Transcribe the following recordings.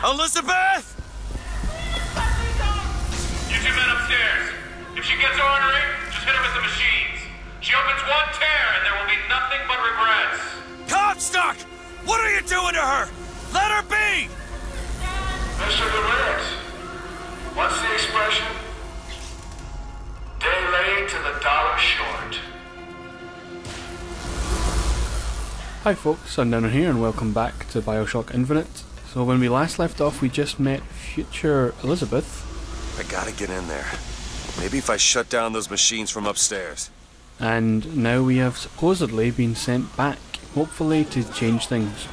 Elizabeth! You two men upstairs. If she gets ornery, just hit her with the machines. She opens one tear and there will be nothing but regrets. Comstock! What are you doing to her? Let her be! Mr. DeWitt, what's the expression? Day late and the dollar short. Hi folks, Sundowner here and welcome back to BioShock Infinite. So when we last left off we just met future Elizabeth. I gotta get in there. Maybe if I shut down those machines from upstairs. And now we have supposedly been sent back, hopefully to change things.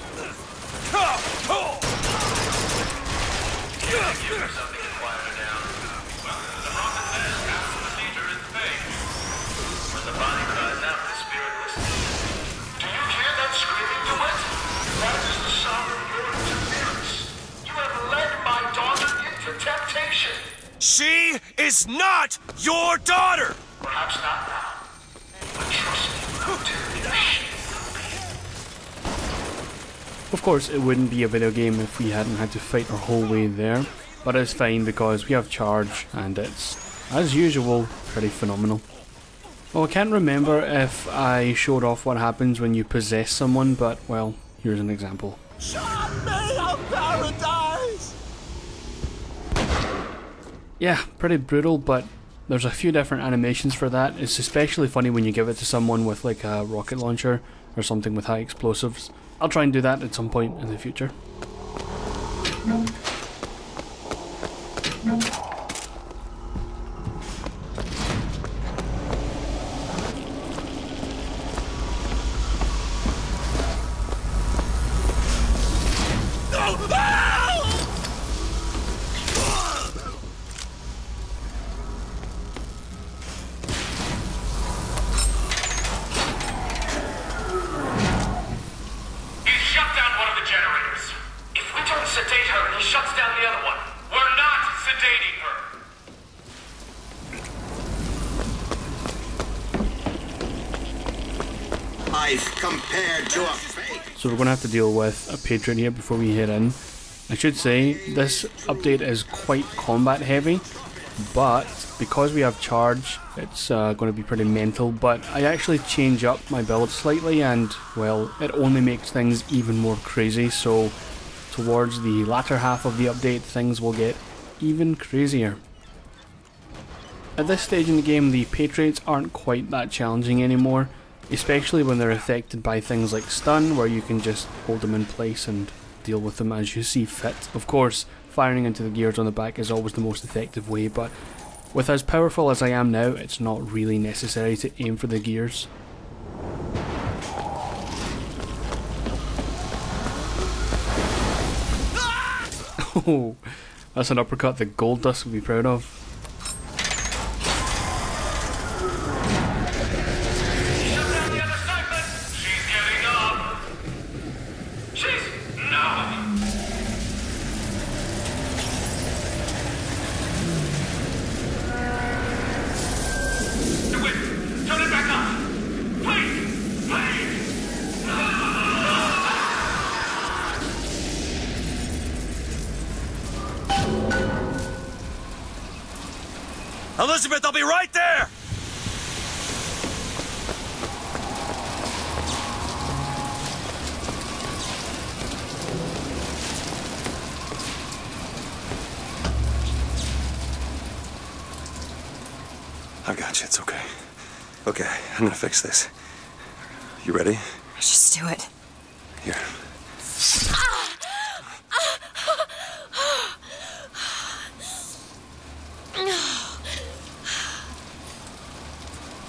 She is not your daughter! Perhaps not now. But trust me, Of course it wouldn't be a video game if we hadn't had to fight our whole way there, but it's fine because we have charge and it's, as usual, pretty phenomenal. Well, I can't remember if I showed off what happens when you possess someone, but well, here's an example. Shot me of paradise! Yeah, pretty brutal, but there's a few different animations for that. It's especially funny when you give it to someone with like a rocket launcher or something with high explosives. I'll try and do that at some point in the future. Sedate her and he shuts down the other one. We're not sedating her. Life compared to a fake. So we're going to have to deal with a patron here before we head in. I should say this update is quite combat heavy, but because we have charge it's going to be pretty mental, but I actually change up my build slightly and well, it only makes things even more crazy, so towards the latter half of the update things will get even crazier. At this stage in the game the Patriots aren't quite that challenging anymore, especially when they're affected by things like stun, where you can just hold them in place and deal with them as you see fit. Of course, firing into the gears on the back is always the most effective way, but with as powerful as I am now, it's not really necessary to aim for the gears. Oh, that's an uppercut that Gold Dust would be proud of. She's getting up. No. Turn it back up. Please. Elizabeth, I'll be right there! I got you, it's okay. Okay, I'm gonna fix this. You ready? Just do it. Here.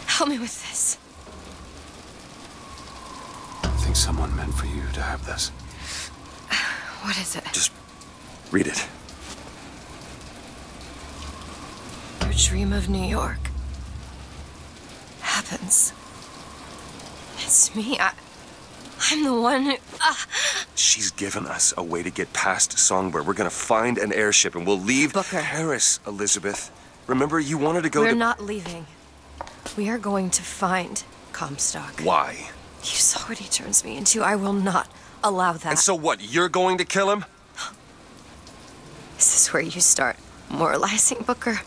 Help me with this. I think someone meant for you to have this. What is it? Just read it. Your dream of New York happens. It's me. I'm the one who... She's given us a way to get past Songbird. We're gonna find an airship and we'll leave Booker. Paris, Elizabeth. Remember, you wanted to go We're to... not leaving. We are going to find Comstock. Why? You saw what he turns me into. I will not allow that. And so what, you're going to kill him? is where you start moralizing, Booker.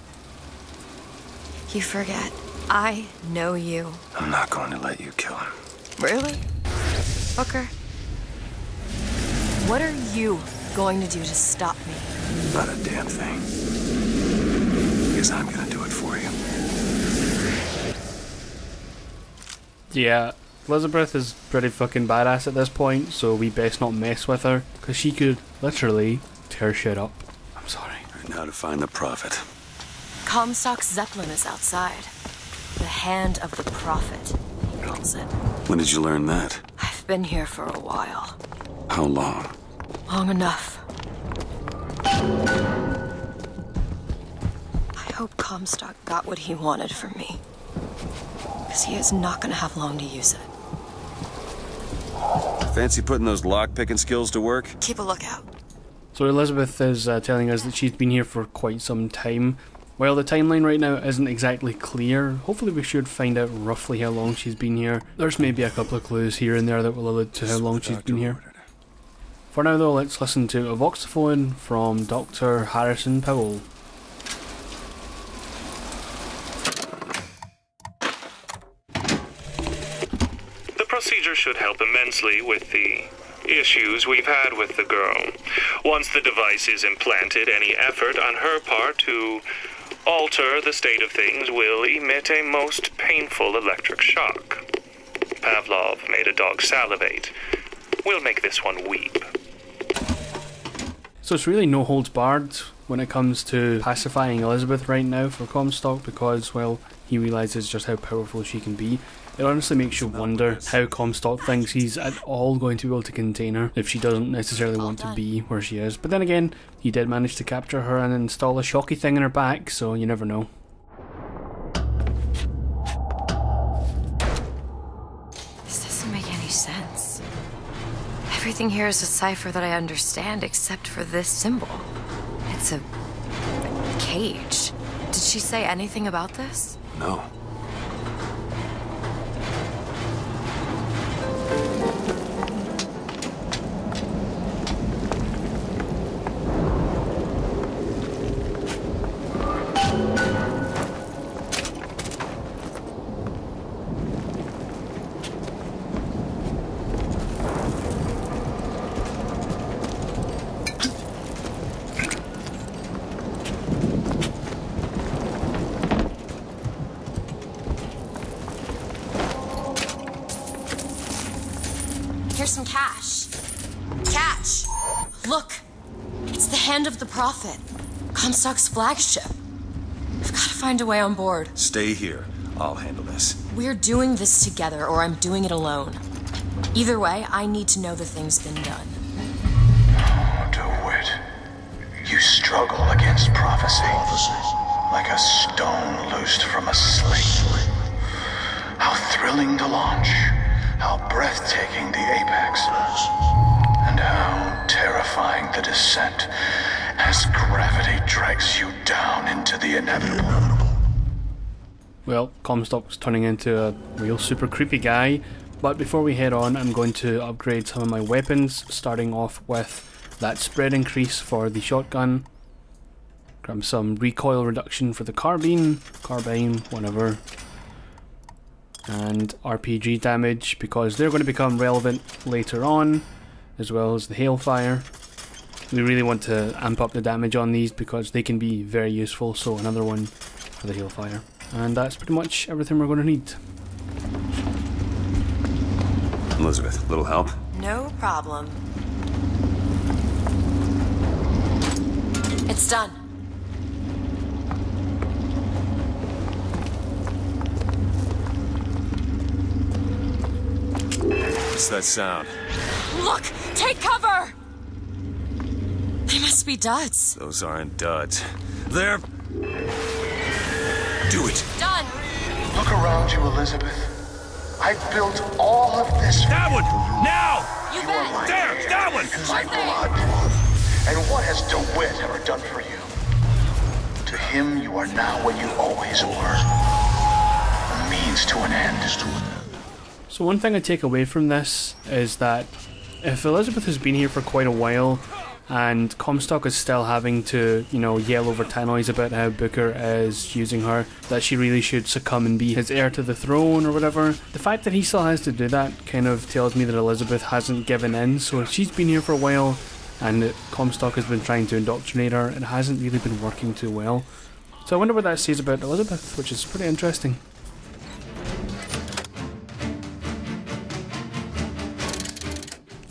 You forget. I know you. I'm not going to let you kill him. Really? Booker? What are you going to do to stop me? Not a damn thing. Because I'm gonna do it for you. Yeah, Elizabeth is pretty fucking badass at this point, so we best not mess with her, because she could literally tear shit up. I'm sorry. And now to find the prophet. Comstock's Zeppelin is outside. The hand of the prophet, he calls it. When did you learn that? I've been here for a while. How long? Long enough. I hope Comstock got what he wanted from me. Because he is not going to have long to use it. Fancy putting those lock-picking skills to work? Keep a lookout. So Elizabeth is telling us that she's been here for quite some time. While the timeline right now isn't exactly clear, hopefully we should find out roughly how long she's been here. There's maybe a couple of clues here and there that will allude to how long she's been here. For now though, let's listen to a voxophone from Dr. Harrison Powell. The procedure should help immensely with the issues we've had with the girl. Once the device is implanted, any effort on her part to alter the state of things will emit a most painful electric shock. Pavlov made a dog salivate. We'll make this one weep. So it's really no holds barred when it comes to pacifying Elizabeth right now for Comstock, because, well, he realises just how powerful she can be. It honestly makes you wonder how Comstock thinks he's at all going to be able to contain her if she doesn't necessarily want to be where she is. But then again, he did manage to capture her and install a shocky thing in her back, so you never know. This doesn't make any sense. Everything here is a cipher that I understand except for this symbol. It's a cage. Did she say anything about this? No. Here's some cash. Catch! Look! It's the hand of the prophet. Comstock's flagship. I've got to find a way on board. Stay here. I'll handle this. We're doing this together, or I'm doing it alone. Either way, I need to know the thing's been done. DeWitt, you struggle against prophecy like a stone loosed from a sling. How thrilling to launch, how breathtaking the apex, and how terrifying the descent as gravity drags you down into the inevitable. Well, Comstock's turning into a real super creepy guy, but before we head on, I'm going to upgrade some of my weapons, starting off with that spread increase for the shotgun, grab some recoil reduction for the carbine, whatever, and RPG damage, because they're going to become relevant later on, as well as the hailfire. We really want to amp up the damage on these because they can be very useful, so another one for the hailfire. And that's pretty much everything we're going to need. Elizabeth, little help? No problem. It's done. What's that sound? Look! Take cover! They must be duds. Those aren't duds. They're... Do it! Done! Look around you, Elizabeth. I built all of this. That one! Now! You You bet! are my There, hair that one! and my Sure thing. blood. And what has DeWitt ever done for you? To him, you are now what you always were. A means to an end. So one thing I take away from this is that if Elizabeth has been here for quite a while, and Comstock is still having to, you know, yell over Tannoy's about how Booker is using her, that she really should succumb and be his heir to the throne or whatever. The fact that he still has to do that kind of tells me that Elizabeth hasn't given in, so if she's been here for a while and that Comstock has been trying to indoctrinate her, it hasn't really been working too well. So I wonder what that says about Elizabeth, which is pretty interesting.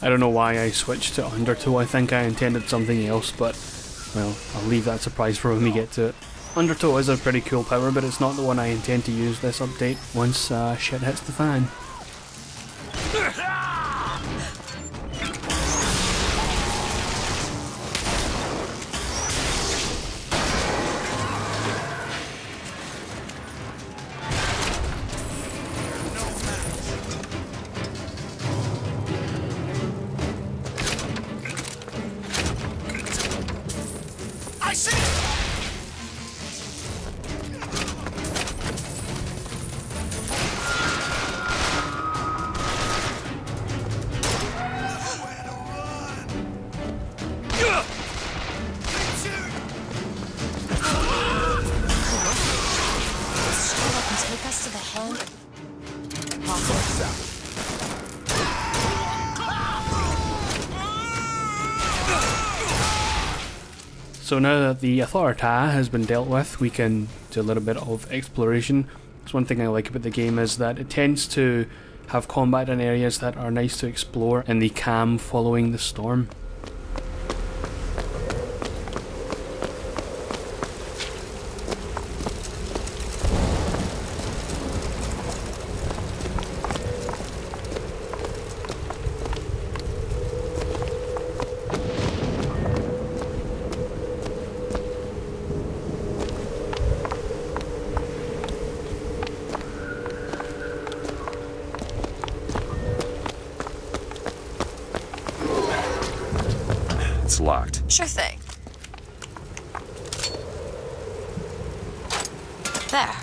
I don't know why I switched to Undertow. I think I intended something else, but, well, I'll leave that surprise for when we get to it. Undertow is a pretty cool power, but it's not the one I intend to use this update once shit hits the fan. So now that the Authority has been dealt with, we can do a little bit of exploration. That's one thing I like about the game, is that it tends to have combat in areas that are nice to explore in the calm following the storm. It's locked. Sure thing. There.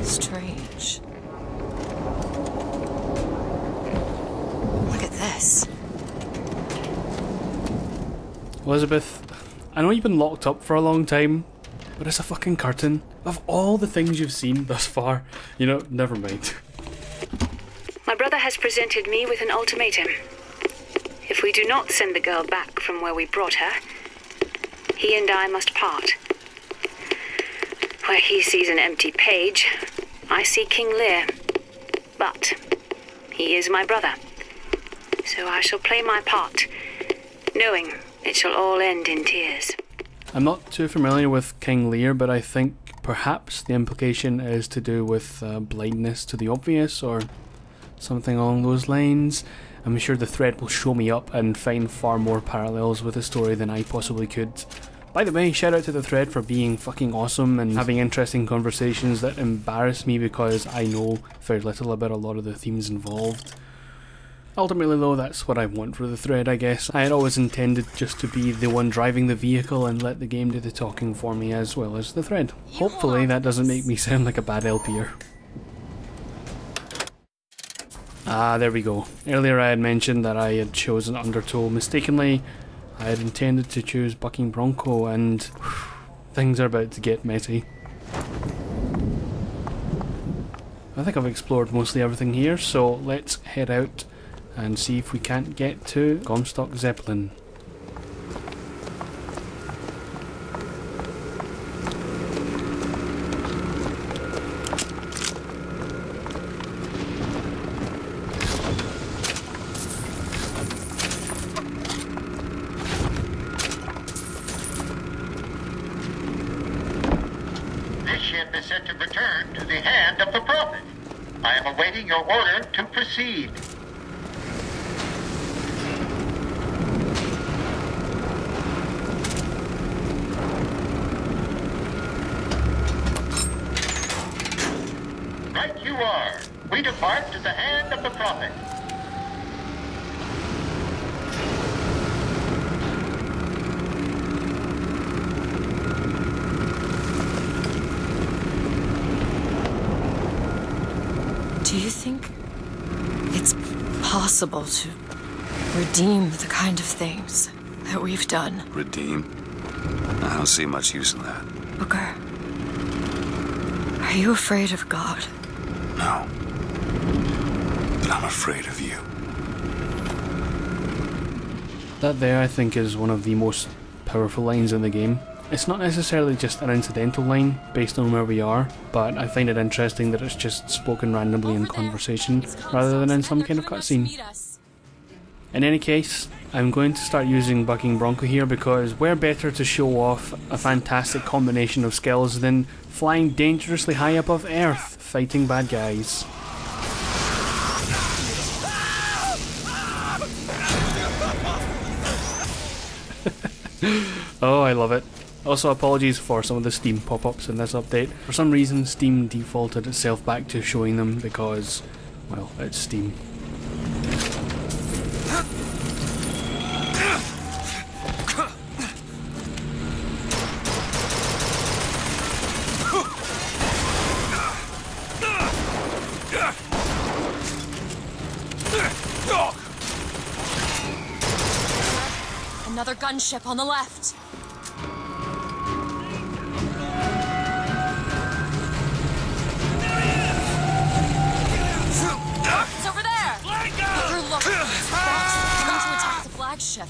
Strange. Look at this. Elizabeth, I know you've been locked up for a long time, but it's a fucking curtain. Of all the things you've seen thus far, you know, never mind. My brother has presented me with an ultimatum. If we do not send the girl back from where we brought her, he and I must part. Where he sees an empty page, I see King Lear. But he is my brother, so I shall play my part, knowing it shall all end in tears. I'm not too familiar with King Lear, but I think perhaps the implication is to do with blindness to the obvious or something along those lines. I'm sure the thread will show me up and find far more parallels with the story than I possibly could. By the way, shout out to the thread for being fucking awesome and having interesting conversations that embarrass me because I know very little about a lot of the themes involved. Ultimately though, that's what I want for the thread, I guess. I had always intended just to be the one driving the vehicle and let the game do the talking for me as well as the thread. Hopefully that doesn't make me sound like a bad LPer. Ah, there we go. Earlier I had mentioned that I had chosen Undertow mistakenly. I had intended to choose Bucking Bronco, and things are about to get messy. I think I've explored mostly everything here, so let's head out and see if we can't get to Comstock Zeppelin. This ship is set to return to the hand of the Prophet. I am awaiting your order to proceed. Right you are. We depart to the hand of the Prophet. Do you think it's possible to redeem the kind of things that we've done? Redeem? I don't see much use in that. Booker, are you afraid of God? No. But I'm afraid of you. That there, I think, is one of the most powerful lines in the game. It's not necessarily just an incidental line based on where we are, but I find it interesting that it's just spoken randomly in conversation rather than in some kind of cutscene. In any case, I'm going to start using Bucking Bronco here because where better to show off a fantastic combination of skills than flying dangerously high above Earth fighting bad guys. Oh, I love it. Also, apologies for some of the Steam pop-ups in this update. For some reason, Steam defaulted itself back to showing them because, well, it's Steam. Another gunship on the left. It's over there! Booker, look! It's coming to attack the flagship.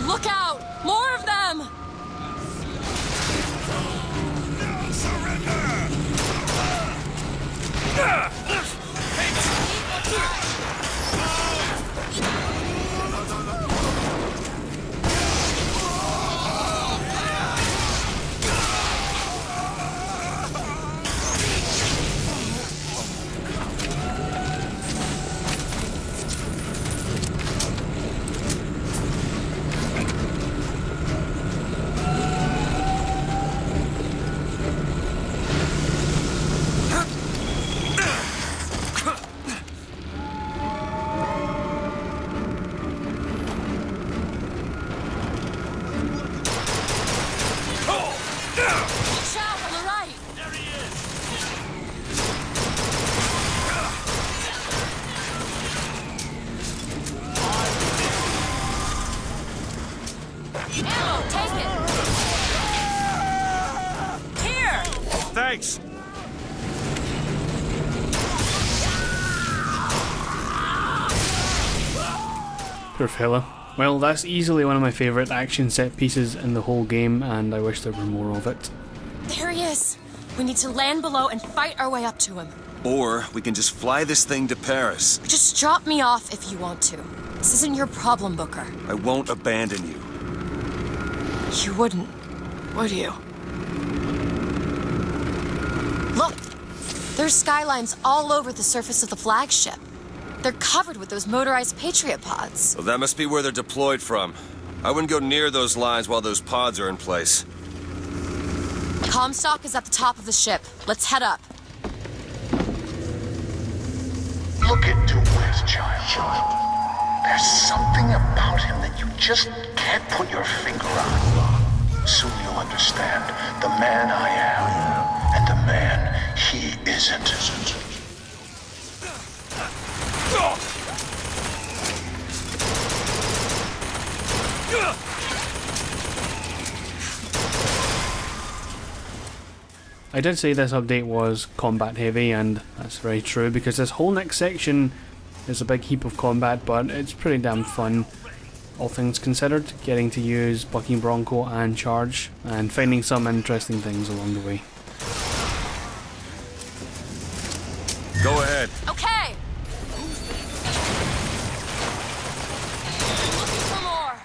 Look out! More of them! Thanks! Poor fella. Well, that's easily one of my favourite action set pieces in the whole game, and I wish there were more of it. There he is! We need to land below and fight our way up to him. Or we can just fly this thing to Paris. Just drop me off if you want to. This isn't your problem, Booker. I won't abandon you. You wouldn't, would you? Look! There's skylines all over the surface of the flagship. They're covered with those motorized Patriot pods. Well, that must be where they're deployed from. I wouldn't go near those lines while those pods are in place. Comstock is at the top of the ship. Let's head up. Look into Wes, child. There's something about him that you just can't put your finger on. Soon you'll understand the man I am and the man he isn't. I did say this update was combat heavy, and that's very true because this whole next section is a big heap of combat, but it's pretty damn fun, all things considered, getting to use Bucking Bronco and Charge, and finding some interesting things along the way. Go ahead. Okay! Looking for more.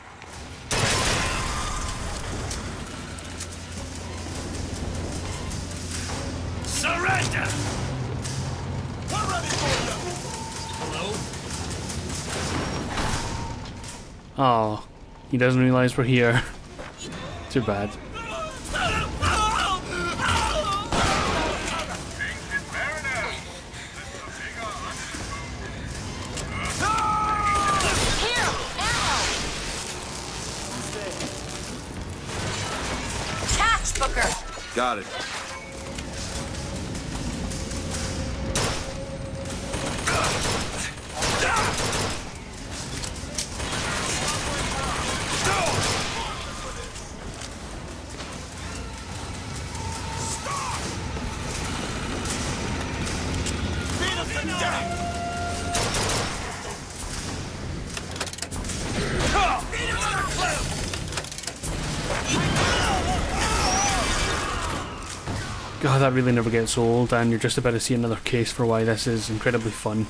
Oh, he doesn't realize we're here. Too bad. Catch, Booker! Got it. God, that really never gets old, and you're just about to see another case for why this is incredibly fun.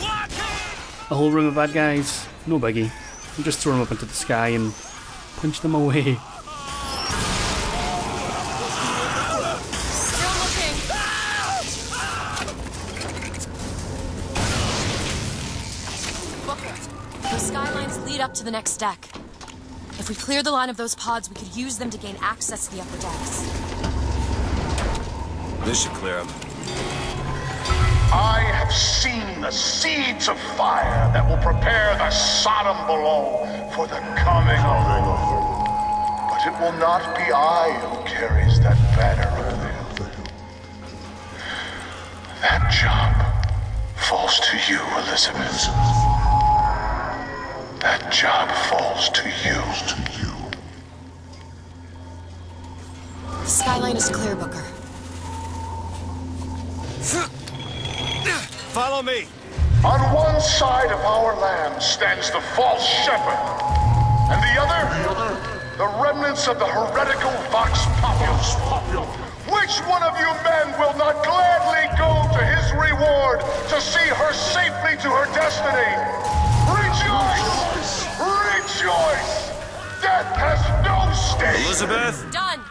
A whole room of bad guys, no biggie. You just throw them up into the sky and punch them away. Still looking. Booker, those skylines lead up to the next deck. If we clear the line of those pods, we could use them to gain access to the upper decks. This should clear them. I have seen the seeds of fire that will prepare the Sodom below for the coming of the Lord. But it will not be I who carries that banner of them. That job falls to you, Elizabeth. That job falls to you. The skyline is clear, Booker. Follow me. On one side of our land stands the false shepherd, and the other, the remnants of the heretical Vox Populus. Which one of you men will not gladly go to his reward to see her safely to her destiny? Rejoice! Rejoice! Death has no sting! Elizabeth? Done!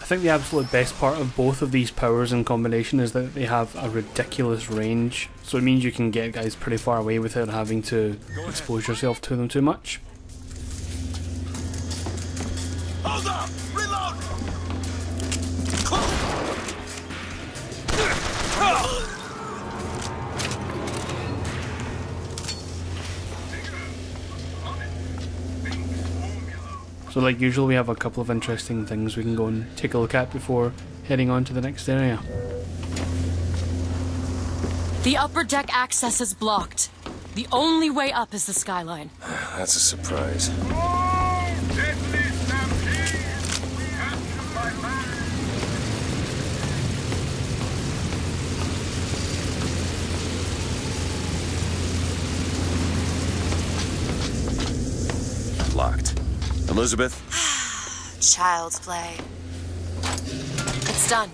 I think the absolute best part of both of these powers in combination is that they have a ridiculous range, so it means you can get guys pretty far away without having to expose yourself to them too much. Hold up! Reload! So like usual, we have a couple of interesting things we can go and take a look at before heading on to the next area. The upper deck access is blocked. The only way up is the skyline. That's a surprise. Locked. Elizabeth? Child's play. It's done.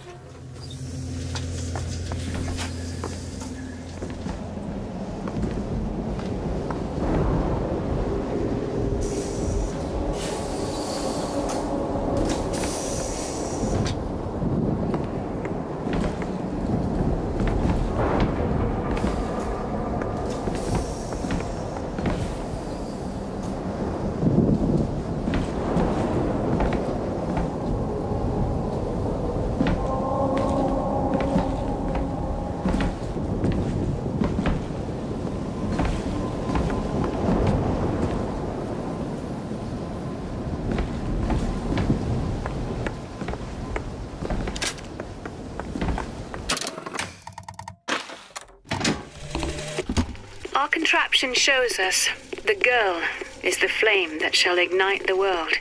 Our contraption shows us the girl is the flame that shall ignite the world.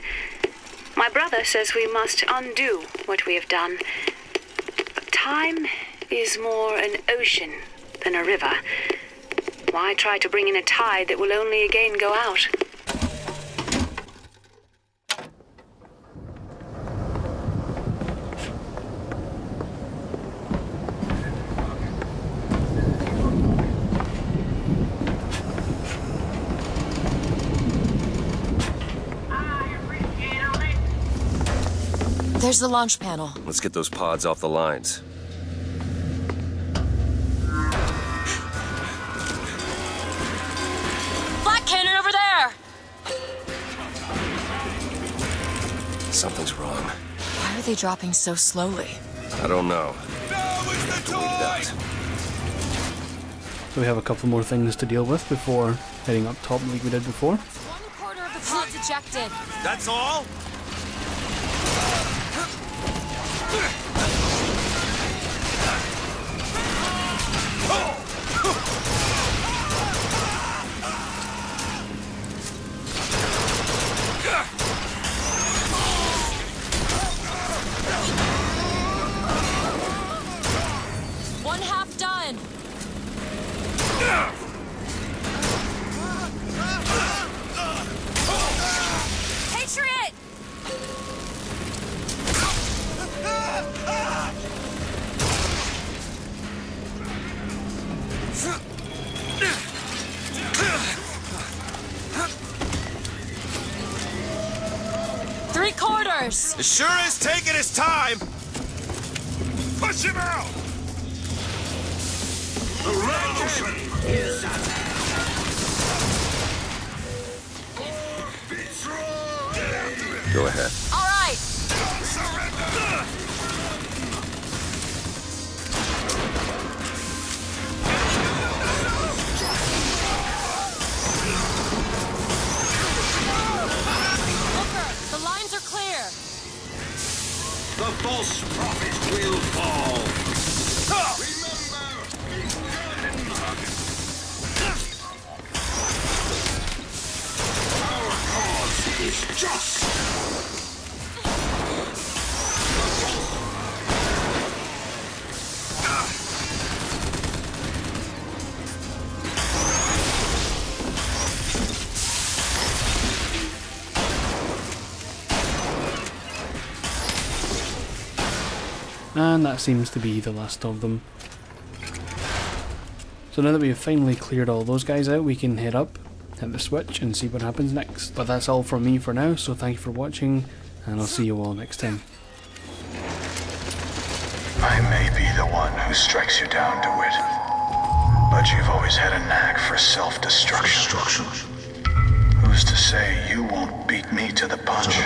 My brother says we must undo what we have done. But time is more an ocean than a river. Why try to bring in a tide that will only again go out? There's the launch panel. Let's get those pods off the lines. Black cannon over there! Something's wrong. Why are they dropping so slowly? I don't know. Have to wait it out. So we have a couple more things to deal with before heading up top like we did before. 1/4 of the pods ejected. That's all? One half done. Patriot! Three-quarters! It sure is taking its time! Push him out! The revolution is at hand. Go ahead. All right! Surrender! Booker, the lines are clear. The false prophet will fall. Our cause is just. And that seems to be the last of them. So now that we've finally cleared all those guys out, we can head up, hit the switch, and see what happens next. But that's all from me for now, so thank you for watching, and I'll see you all next time. I may be the one who strikes you down, DeWitt, but you've always had a knack for self-destruction. Who's to say you won't beat me to the punch?